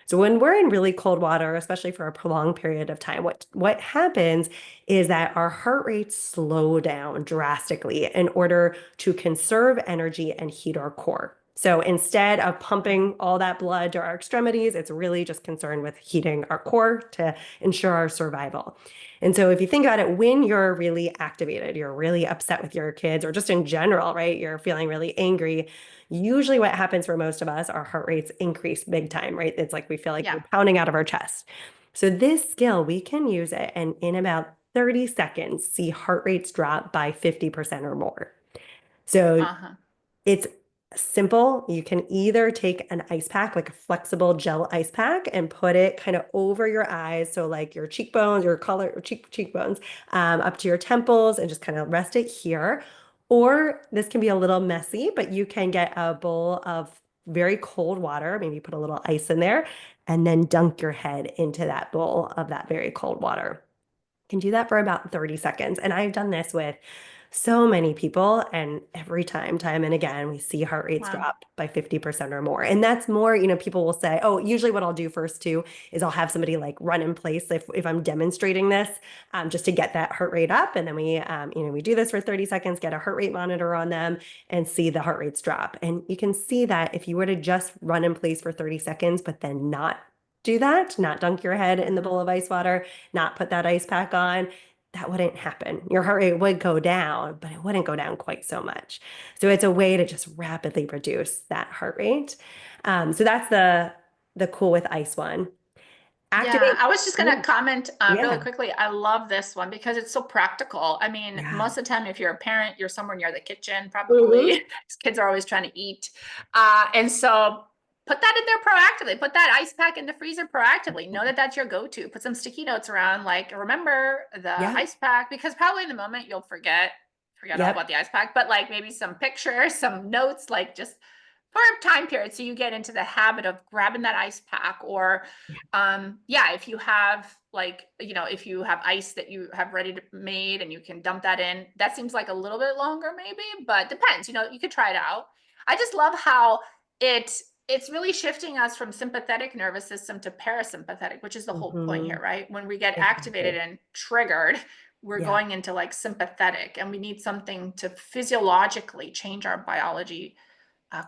So when we're in really cold water, especially for a prolonged period of time, what happens is that our heart rates slow down drastically in order to conserve energy and heat our core. So instead of pumping all that blood to our extremities, it's really just concerned with heating our core to ensure our survival. And so if you think about it, when you're really activated, you're really upset with your kids, or just in general, right? You're feeling really angry. Usually what happens for most of us, our heart rates increase big time, right? It's like we feel like we're Yeah. pounding out of our chest. So this skill, we can use it and in about 30 seconds, see heart rates drop by 50% or more. So Uh-huh. it's simple. You can either take an ice pack, like a flexible gel ice pack, and put it kind of over your eyes. So like your cheekbones, your color, or cheekbones, up to your temples, and just kind of rest it here. Or this can be a little messy, but you can get a bowl of very cold water, maybe put a little ice in there, and then dunk your head into that bowl of that very cold water. Can do that for about 30 seconds. And I've done this with so many people, and every time and again, we see heart rates Wow. drop by 50% or more. And that's more, people will say, oh, usually what I'll do first too is I'll have somebody like run in place if I'm demonstrating this, just to get that heart rate up. And then we do this for 30 seconds, get a heart rate monitor on them and see the heart rates drop. And you can see that if you were to just run in place for 30 seconds, but then not do that, not dunk your head in the Hmm. bowl of ice water, not put that ice pack on, that wouldn't happen. Your heart rate would go down, but it wouldn't go down quite so much. So it's a way to just rapidly reduce that heart rate. So that's the cool with ice one. Yeah, Activate. I was just gonna comment really Yeah. quickly. I love this one because it's so practical. I mean, Yeah. most of the time, if you're a parent, you're somewhere near the kitchen, probably. Hmm. 'Cause kids are always trying to eat. And so put that in there proactively. Put that ice pack in the freezer proactively. Know that that's your go-to. Put some sticky notes around, like remember the Yeah. ice pack, because probably in the moment you'll forget all Yep. about the ice pack, but like maybe some pictures, some notes, like just for a time period so you get into the habit of grabbing that ice pack. Or yeah, if you have like, if you have ice that you have ready to made and you can dump that in, that seems like a little bit longer maybe, but depends. You could try it out. I just love how it it's really shifting us from sympathetic nervous system to parasympathetic, which is the whole point Hmm. here, right? When we get activated Exactly. and triggered, we're Yeah. going into like sympathetic, and we need something to physiologically change our biology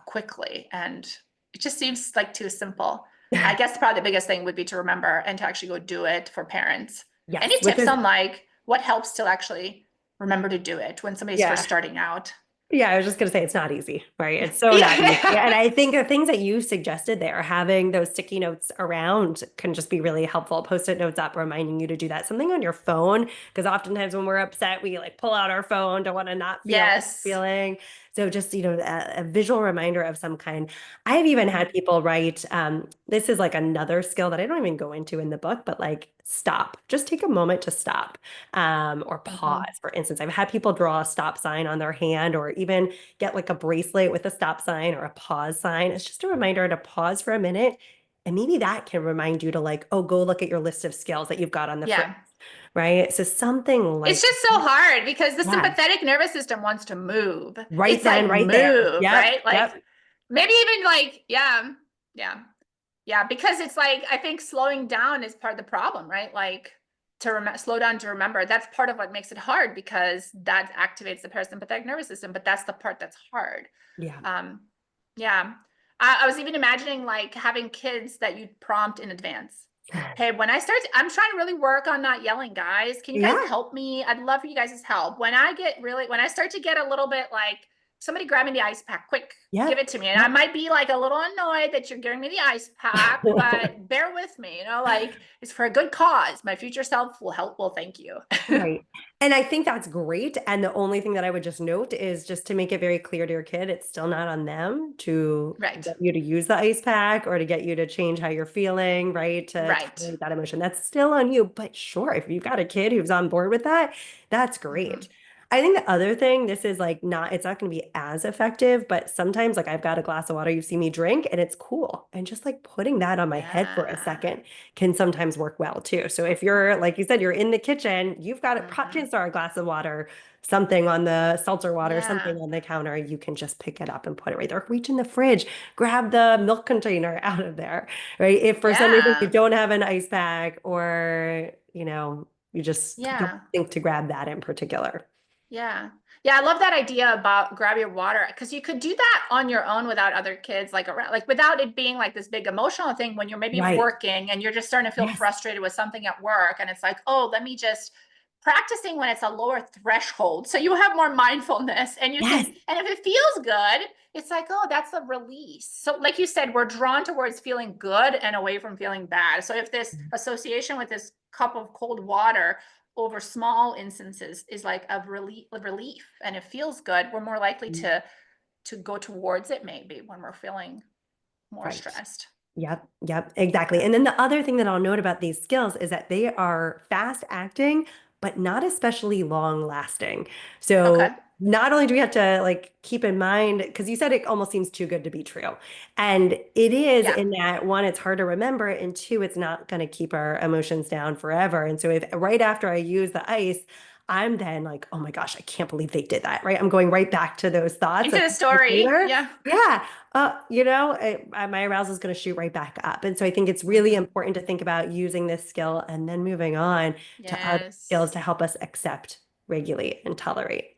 quickly. And it just seems like too simple. I guess probably the biggest thing would be to remember and to actually go do it for parents. Any Yes. Which tips is, on like what helps to actually remember to do it when somebody's first yeah. starting out? Yeah, I was just gonna say it's not easy, right? It's so not easy. And Yeah. I think the things that you suggested there, having those sticky notes around can just be really helpful. Post-it notes up reminding you to do that. Something on your phone, because oftentimes when we're upset, we like pull out our phone to want to not feel what we're Yes. feeling. So just, a visual reminder of some kind. I've even had Mhm. people write, this is like another skill that I don't even go into in the book, but like stop. Just take a moment to stop, or pause. Mhm. For instance, I've had people draw a stop sign on their hand or even get like a bracelet with a stop sign or a pause sign. It's just a reminder to pause for a minute. And maybe that can remind you to like, oh, go look at your list of skills that you've got on the fridge, Yeah. right? So something It's like, just so hard because the yeah, sympathetic nervous system wants to move. right It's then, like right there. move, Yep, right? Like yep. maybe even like, yeah, yeah. Yeah, because it's like I think slowing down is part of the problem, right? Like slow down to remember. That's part of what makes it hard because that activates the parasympathetic nervous system, but that's the part that's hard. Yeah. Um, yeah. I was even imagining like having kids that you'd prompt in advance. Hey, I'm trying to really work on not yelling, guys. Can you guys Yeah. help me? I'd love for you guys' help. When I start to get a little bit like, somebody grab me the ice pack, quick, give Yep. it to me. And I Yep. might be like a little annoyed that you're giving me the ice pack, but bear with me, like it's for a good cause. My future self will help. Well, thank you. Right. And I think that's great. And the only thing that I would just note is just to make it very clear to your kid, it's still not on them to Right. get you to use the ice pack or to get you to change how you're feeling, right? To Right. tolerate that emotion. That's still on you. But sure, if you've got a kid who's on board with that, that's great. Hmm. I think the other thing, this is like it's not going to be as effective, but sometimes like I've got a glass of water you see me drink and it's cool. And just like putting that on my head for a Yeah. second can sometimes work well too. So if you're, like you said, you're in the kitchen, you've got a prop Hmm. chance or a glass of water, something on the seltzer water, something Yeah. on the counter, you can just pick it up and put it right there. Reach in the fridge, grab the milk container out of there, right? If for some reason you Yeah. don't have an ice pack or, you just don't Yeah. think to grab that in particular. Yeah. Yeah, I love that idea about grab your water because you could do that on your own without other kids, like around, like without it being like this big emotional thing when you're maybe Right. working and you're just starting to feel Yes. frustrated with something at work. And it's like, oh, let me just practicing when it's a lower threshold. So you have more mindfulness and you Yes. can, and if it feels good, it's like, oh, that's a release. So, like you said, we're drawn towards feeling good and away from feeling bad. So, if this association with this cup of cold water over small instances is like a relief and it feels good, we're more likely to go towards it maybe when we're feeling more Right. stressed. Yep, yep, exactly. Yeah. And then the other thing that I'll note about these skills is that they are fast acting, but not especially long lasting. So Okay. not only do we have to like keep in mind, because you said it almost seems too good to be true. And it is Yeah. in that one, it's hard to remember, and two, it's not going to keep our emotions down forever. And so if right after I use the ice, I'm then like, oh my gosh, I can't believe they did that, right? I'm going right back to those thoughts Into a the few years story. later. Yeah. Yeah, my arousal is going to shoot right back up. And so I think it's really Hmm. important to think about using this skill and then moving on to other skills Yes. to help us accept, regulate, and tolerate.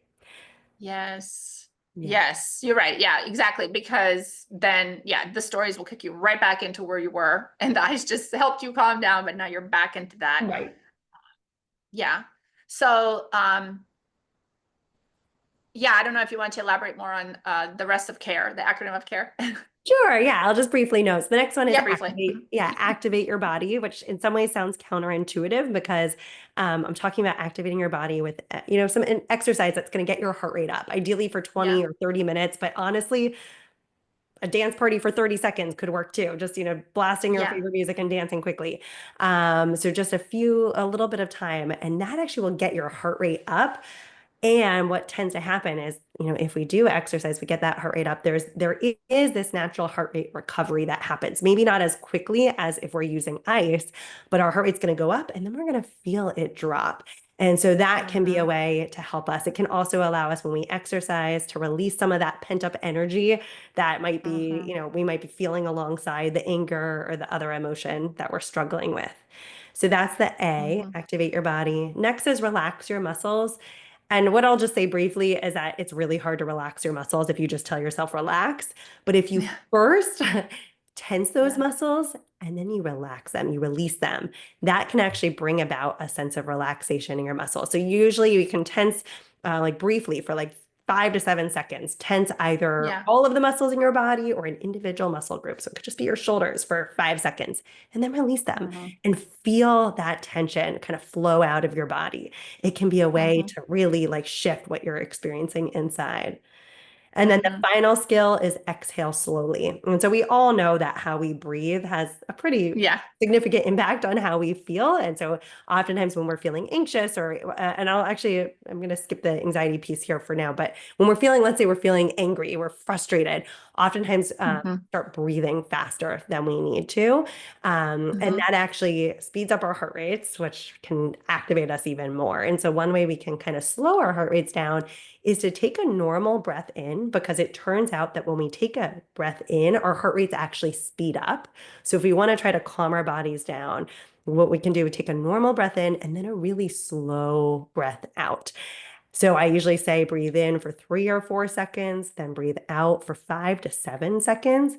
Yes. Yeah. Yes, you're right. Yeah, exactly. Because then, yeah, the stories will kick you right back into where you were, and the ice just helped you calm down, but now you're back into that. Right. Yeah. So, yeah, I don't know if you want to elaborate more on the rest of CARE, the acronym of CARE. Sure, yeah, I'll just briefly note. So the next one is Yeah, briefly. activate, yeah, activate your body, which in some ways sounds counterintuitive because I'm talking about activating your body with, some exercise that's going to get your heart rate up, ideally for Yeah. 20 or 30 minutes. But honestly, a dance party for 30 seconds could work too. Just, blasting your Yeah. favorite music and dancing quickly. So just a little bit of time, and that actually will get your heart rate up. And what tends to happen is, if we do exercise, we get that heart rate up. There is this natural heart rate recovery that happens. Maybe not as quickly as if we're using ice, but our heart rate's going to go up and then we're going to feel it drop. And so that can be a Hmm. way to help us. It can also allow us when we exercise to release some of that pent up energy that might be, Hmm. we might be feeling alongside the anger or the other emotion that we're struggling with. So that's the A, Hmm. activate your body. Next is relax your muscles. And what I'll just say briefly is that it's really hard to relax your muscles if you just tell yourself relax. But if you Yeah. first tense those Yeah. muscles and then you relax them, you release them, that can actually bring about a sense of relaxation in your muscles. So usually you can tense like briefly for like 5 to 7 seconds, tense either Yeah. all of the muscles in your body or an individual muscle group. So it could just be your shoulders for 5 seconds and then release them Hmm. and feel that tension kind of flow out of your body. It can be a way Hmm. to really like shift what you're experiencing inside. And then the Hmm. final skill is exhale slowly. And so we all know that how we breathe has a pretty Yeah. significant impact on how we feel. And so oftentimes when we're feeling anxious and I'm going to skip the anxiety piece here for now, but when we're feeling, let's say we're feeling angry, we're frustrated, oftentimes Hmm. start breathing faster than we need to. And Hmm. that actually speeds up our heart rates, which can activate us even more. And so one way we can kind of slow our heart rates down is to take a normal breath in because it turns out that when we take a breath in, our heart rates actually speed up. So if we want to try to calm our bodies down, what we can do is take a normal breath in and then a really slow breath out. So I usually say breathe in for 3 or 4 seconds, then breathe out for 5 to 7 seconds.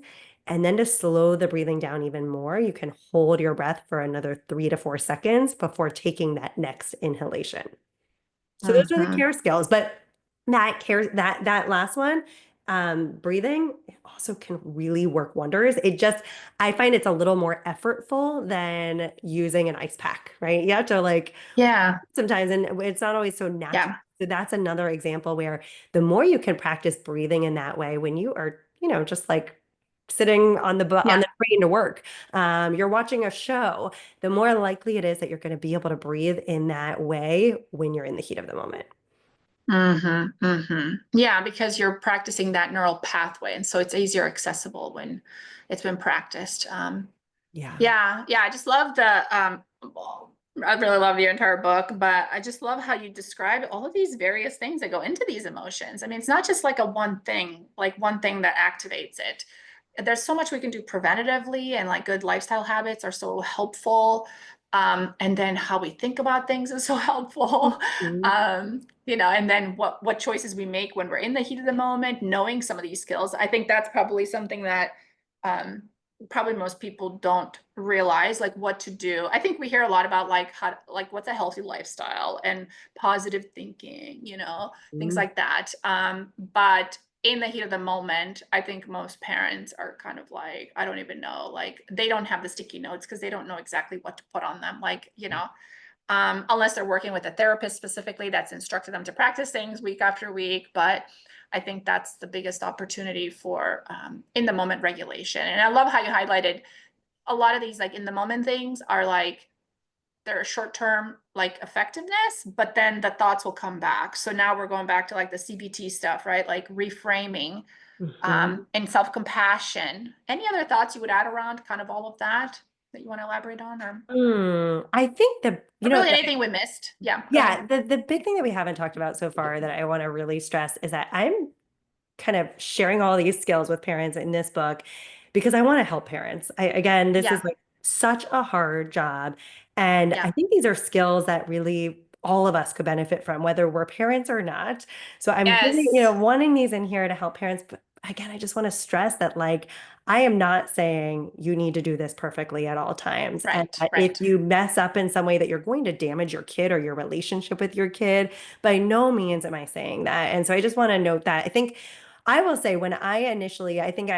And then to slow the breathing down even more, you can hold your breath for another 3 to 4 seconds before taking that next inhalation. So those are the Hmm. care skills, but that last one, breathing, it also can really work wonders. I find it's a little more effortful than using an ice pack, right? You have to like Yeah. sometimes, and it's not always so natural. Yeah. So that's another example where the more you can practice breathing in that way, when you are, just like sitting on on Yeah. the train to work, you're watching a show, the more likely it is that you're going to be able to breathe in that way when you're in the heat of the moment. Hmm. Hmm. Yeah, because you're practicing that neural pathway, and so it's easier accessible when it's been practiced. Yeah. Yeah, yeah. I just love the well, I really love your entire book, but I just love how you describe all of these various things that go into these emotions. I mean, it's not just like a one thing that activates it. There's so much we can do preventatively, and like good lifestyle habits are so helpful. And then how we think about things is so helpful. Mhm. And then what choices we make when we're in the heat of the moment, knowing some of these skills. I think that's probably something that um, probably most people don't realize like what to do. I think we hear a lot about like how like what's a healthy lifestyle and positive thinking, things Mhm. like that. But in the heat of the moment, I think most parents are kind of like, I don't even know, like they don't have the sticky notes because they don't know exactly what to put on them. Like, unless they're working with a therapist specifically that's instructed them to practice things week after week. But I think that's the biggest opportunity for in the moment regulation. And I love how you highlighted a lot of these like in the moment things are like they're short term like effectiveness, but then the thoughts will come back. So now we're going back to like the CBT stuff, right? Like reframing Mhm. and self compassion. Any other thoughts you would add around kind of all of that that you want to elaborate on, I think or really anything we missed? Yeah, go ahead. the big thing that we haven't talked about so far that I want to really stress is that I'm kind of sharing all these skills with parents in this book because I want to help parents. Again, this is Yeah, like such a hard job. And I yeah. think these are skills that really all of us could benefit from, whether we're parents or not. So I'm really, Yes. wanting these in here to help parents. But again, I just want to stress that like I am not saying you need to do this perfectly at all times. And Right, that if right. you mess up in some way that you're going to damage your kid or your relationship with your kid, by no means am I saying that. And so I just want to note that I think I will say when I initially, I think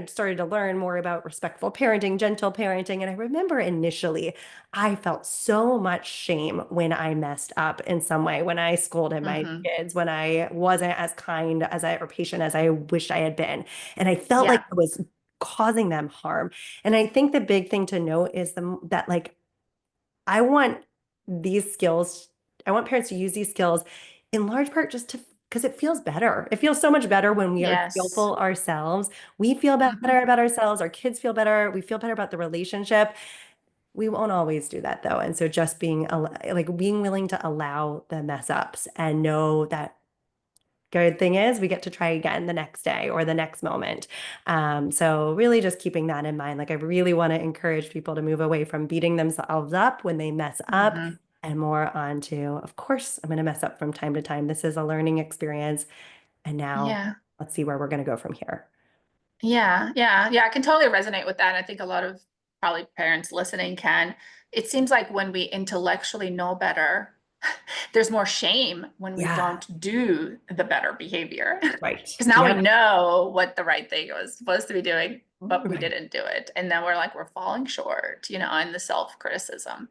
started to learn more about respectful parenting, gentle parenting. And I remember initially I felt so much shame when I messed up in some way, when I scolded my Hmm. kids, when I wasn't as kind as or patient as I wished I had been. And I felt like Yeah. I was causing them harm. And I think the big thing to note is that like I want these skills, I want parents to use these skills in large part just to because it feels better. It feels so much better when we are Yes. skillful ourselves. We feel better Hmm. about ourselves. Our kids feel better. We feel better about the relationship. We won't always do that though. And so just being willing to allow the mess ups and know that good thing is we get to try again the next day or the next moment. So really just keeping that in mind. Like I really want to encourage people to move away from beating themselves up when they mess up Hmm. and more onto, of course, I'm going to mess up from time to time. This is a learning experience. And now Yeah. let's see where we're going to go from here. Yeah, yeah, yeah. I can totally resonate with that. I think a lot of probably parents listening can. It seems like when we intellectually know better, there's more shame when we Yeah, don't do the better behavior. right. Because now we Yep. know what the right thing was supposed to be doing, but we Right. didn't do it. And then we're like, we're falling short, in the self-criticism.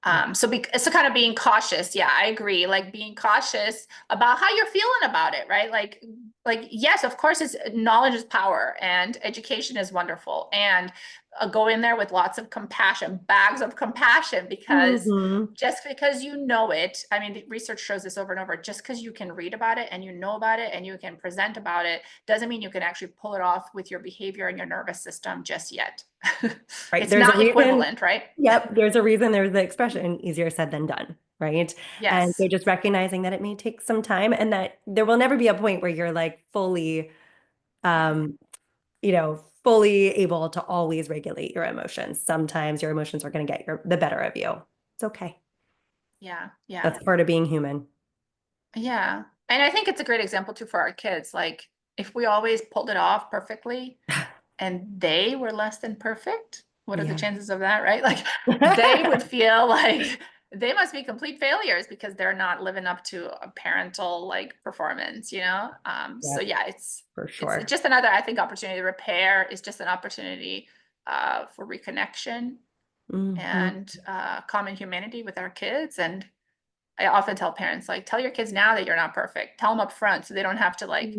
Yeah. So kind of being cautious. Yeah, I agree. Like being cautious about how you're feeling about it, right? Like yes, of course, it's knowledge is power, and education is wonderful, and go in there with lots of compassion, bags of compassion, because Hmm. just because you know it, I mean, the research shows this over and over. Just because you can read about it and you know about it and you can present about it doesn't mean you can actually pull it off with your behavior and your nervous system just yet. Right. It's There's a not reason. equivalent, right? Yep. There's a reason there's the expression easier said than done. Right. And so Yes. just recognizing that it may take some time and that there will never be a point where you're like fully, Yeah. um, fully able to always regulate your emotions. Sometimes your emotions are going to get the better of you. It's okay. Yeah. Yeah. That's part of being human. Yeah. And I think it's a great example too for our kids. Like if we always pulled it off perfectly and they were less than perfect, what are the Yeah. chances of that, right? Like they would feel like they must be complete failures because they're not living up to a parental like performance. So Yep, yeah, it's for it's sure. just another, I think, opportunity. Repair is just an opportunity for reconnection Hmm. and common humanity with our kids. And I often tell parents, like, tell your kids now that you're not perfect. Tell them up front so they don't have to like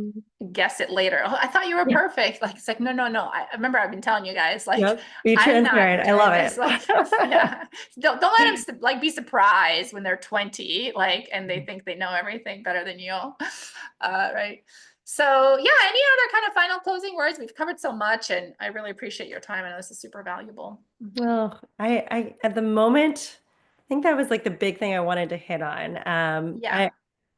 guess it later. Oh, I thought you were Yeah. perfect. Like, it's like, no, no, no. I remember I've been telling you guys, like, Yep. Be I'm not transparent. I love doing this. Like, it. yeah, don't let them like be surprised when they're 20, like, and they think they know everything better than you. Right. So yeah, any other kind of final closing words? We've covered so much, and I really appreciate your time. I know this is super valuable. Well, at the moment, I think that was like the big thing I wanted to hit on. Yeah.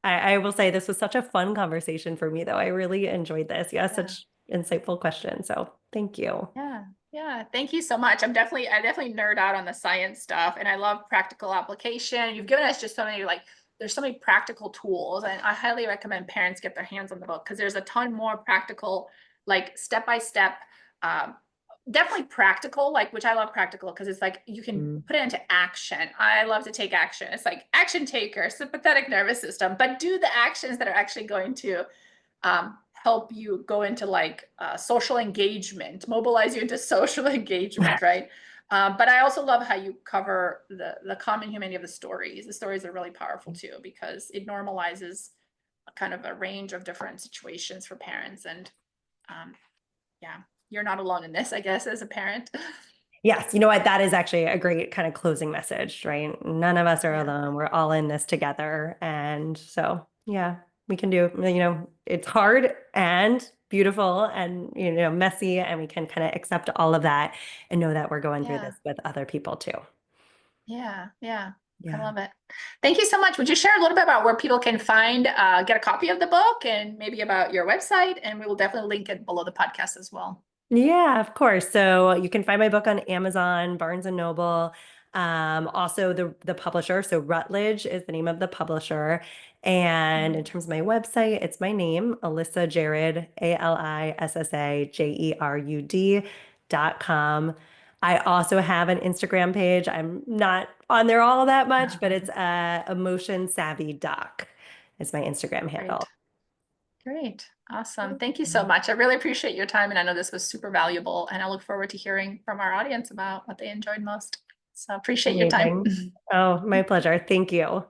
I will say this was such a fun conversation for me, though. I really enjoyed this. You asked Yeah. such insightful questions, so thank you. Yeah. Yeah. Thank you so much. I definitely nerd out on the science stuff, and I love practical application. You've given us just so many, like, there's so many practical tools, and I highly recommend parents get their hands on the book because there's a ton more practical, like step by step, um, definitely practical, like, which I love practical because it's like you can Mm. put it into action. I love to take action. It's like action taker, sympathetic nervous system, but do the actions that are actually going to help you go into like social engagement, mobilize you into social engagement, right? But I also love how you cover the common humanity of the stories. The stories are really powerful too because it normalizes a kind of a range of different situations for parents. And um, yeah, you're not alone in this, I guess, as a parent. Yes, you know what? That is actually a great kind of closing message, right? None of us are Yeah, alone. We're all in this together. And so, yeah, we can do, it's hard and beautiful and, messy, and we can kind of accept all of that and know that we're going through yeah, this with other people too. yeah, yeah. I Yeah. love it. Thank you so much. Would you share a little bit about where people can find, get a copy of the book and maybe about your website? And we will definitely link it below the podcast as well. Yeah, of course. So you can find my book on Amazon, Barnes and Noble. Also the publisher. So Routledge is the name of the publisher. And in Mm. terms of my website, it's my name, Alissa Jerud, ALISSAJERUD.com. I also have an Instagram page. I'm not on there all that much, but it's Emotion Savvy Doc is my Instagram handle. Great. Great. Awesome. Thank you so much. I really appreciate your time, and I know this was super valuable, and I look forward to hearing from our audience about what they enjoyed most. So appreciate your time. Amazing. Oh, my pleasure. Thank you.